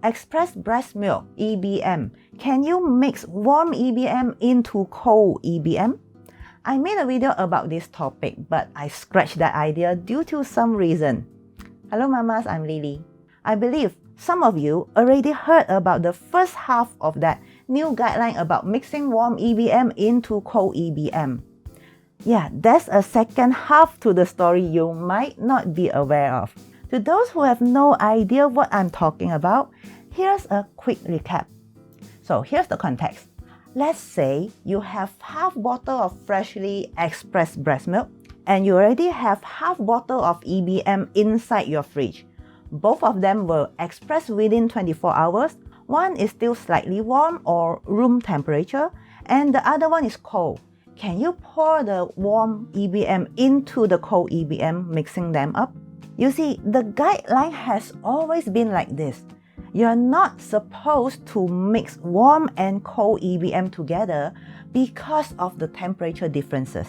expressed breast milk, EBM. Can you mix warm EBM into cold EBM? I made a video about this topic, but I scratched that idea due to some reason. Hello mamas, I'm Lily. I believe some of you already heard about the first half of that new guideline about mixing warm EBM into cold EBM. Yeah, there's a second half to the story you might not be aware of. To those who have no idea what I'm talking about, here's a quick recap. So here's the context. Let's say you have half bottle of freshly expressed breast milk and you already have half bottle of EBM inside your fridge. Both of them were expressed within 24 hours. One is still slightly warm or room temperature and the other one is cold. Can you pour the warm EBM into the cold EBM, mixing them up? You see, the guideline has always been like this. You're not supposed to mix warm and cold EBM together because of the temperature differences.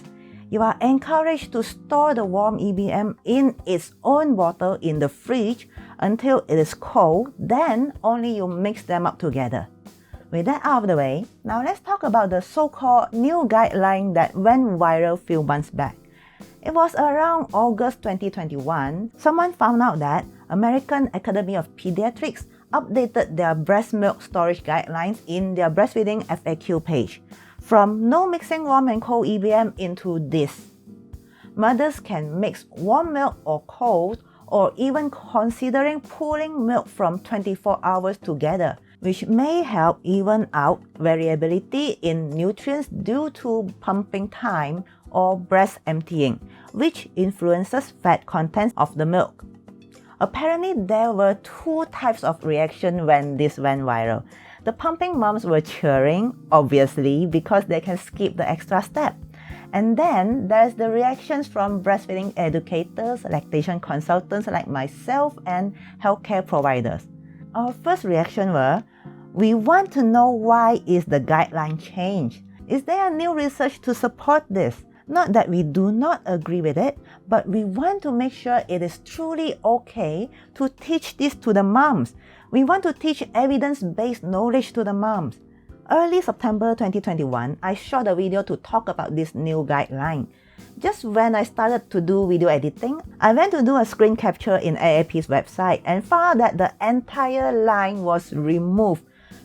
You are encouraged to store the warm EBM in its own bottle in the fridge until it is cold, then only you mix them up together. With that out of the way, now let's talk about the so-called new guideline that went viral a few months back. It was around August 2021, someone found out that American Academy of Pediatrics updated their breast milk storage guidelines in their breastfeeding FAQ page from no mixing warm and cold EBM into this. Mothers can mix warm milk or cold or even considering pooling milk from 24 hours together, which may help even out variability in nutrients due to pumping time or breast emptying, which influences fat content of the milk. Apparently, there were two types of reaction when this went viral. The pumping moms were cheering, obviously, because they can skip the extra step. And then there's the reactions from breastfeeding educators, lactation consultants like myself, and healthcare providers. Our first reaction were, we want to know why is the guideline changed? Is there new research to support this? Not that we do not agree with it, but we want to make sure it is truly okay to teach this to the moms. We want to teach evidence-based knowledge to the moms. Early September 2021, I shot a video to talk about this new guideline. Just when I started to do video editing, I went to do a screen capture in AAP's website and found that the entire line was removed.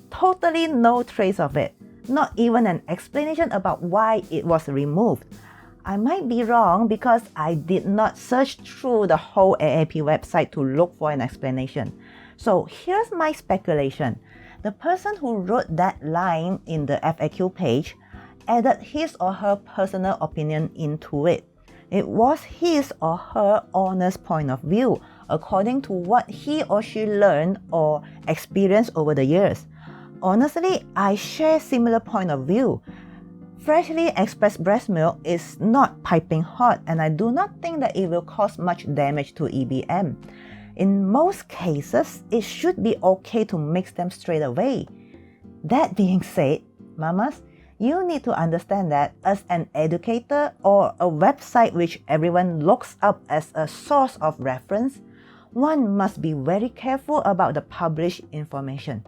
Totally no trace of it. Not even an explanation about why it was removed. I might be wrong because I did not search through the whole AAP website to look for an explanation. So here's my speculation. The person who wrote that line in the FAQ page added his or her personal opinion into it. It was his or her honest point of view according to what he or she learned or experienced over the years. Honestly, I share similar point of view. Freshly expressed breast milk is not piping hot and I do not think that it will cause much damage to EBM. In most cases, it should be okay to mix them straight away. That being said, mamas, you need to understand that as an educator or a website which everyone looks up as a source of reference, one must be very careful about the published information.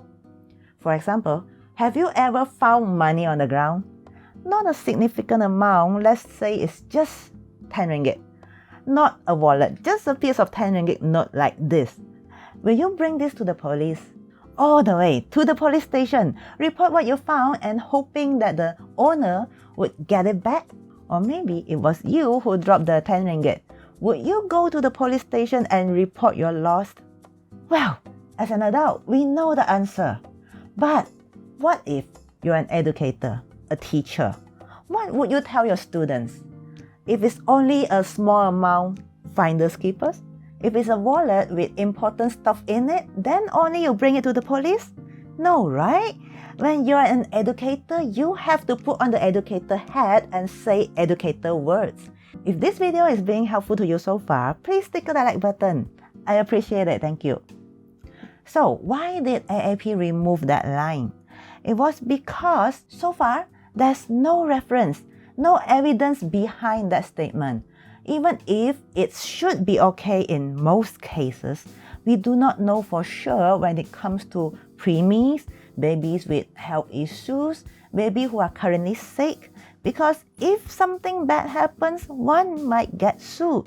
For example, have you ever found money on the ground? Not a significant amount, let's say it's just 10 ringgit. Not a wallet, just a piece of 10 ringgit note like this. Will you bring this to the police? All the way to the police station, report what you found and hoping that the owner would get it back? Or maybe it was you who dropped the 10 ringgit. Would you go to the police station and report your loss? Well, as an adult, we know the answer. But what if you're an educator, a teacher? What would you tell your students? If it's only a small amount, finders keepers? If it's a wallet with important stuff in it, then only you bring it to the police? No, right? When you're an educator, you have to put on the educator hat and say educator words. If this video is being helpful to you so far, please click the like button. I appreciate it, thank you. So why did AAP remove that line? It was because so far, there's no reference, no evidence behind that statement. Even if it should be okay in most cases, We do not know for sure when it comes to preemies, babies with health issues, babies who are currently sick, because if something bad happens, one might get sued.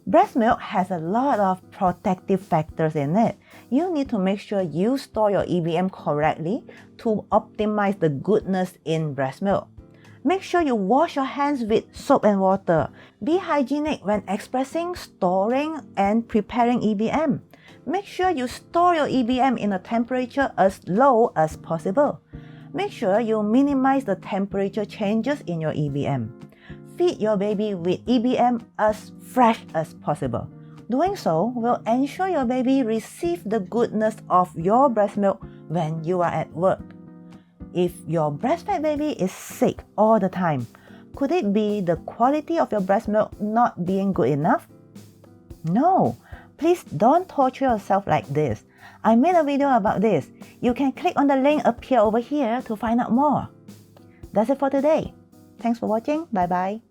Breast milk has a lot of protective factors in it. You need to make sure you store your EBM correctly to optimize the goodness in breast milk. Make sure you wash your hands with soap and water. Be hygienic when expressing, storing, and preparing EBM. Make sure you store your EBM in a temperature as low as possible. Make sure you minimize the temperature changes in your EBM. Feed your baby with EBM as fresh as possible. Doing so will ensure your baby receives the goodness of your breast milk when you are at work. If your breastfed baby is sick all the time, could it be the quality of your breast milk not being good enough? No, please don't torture yourself like this. I made a video about this. You can click on the link appear over here to find out more. That's it for today. Thanks for watching. Bye bye.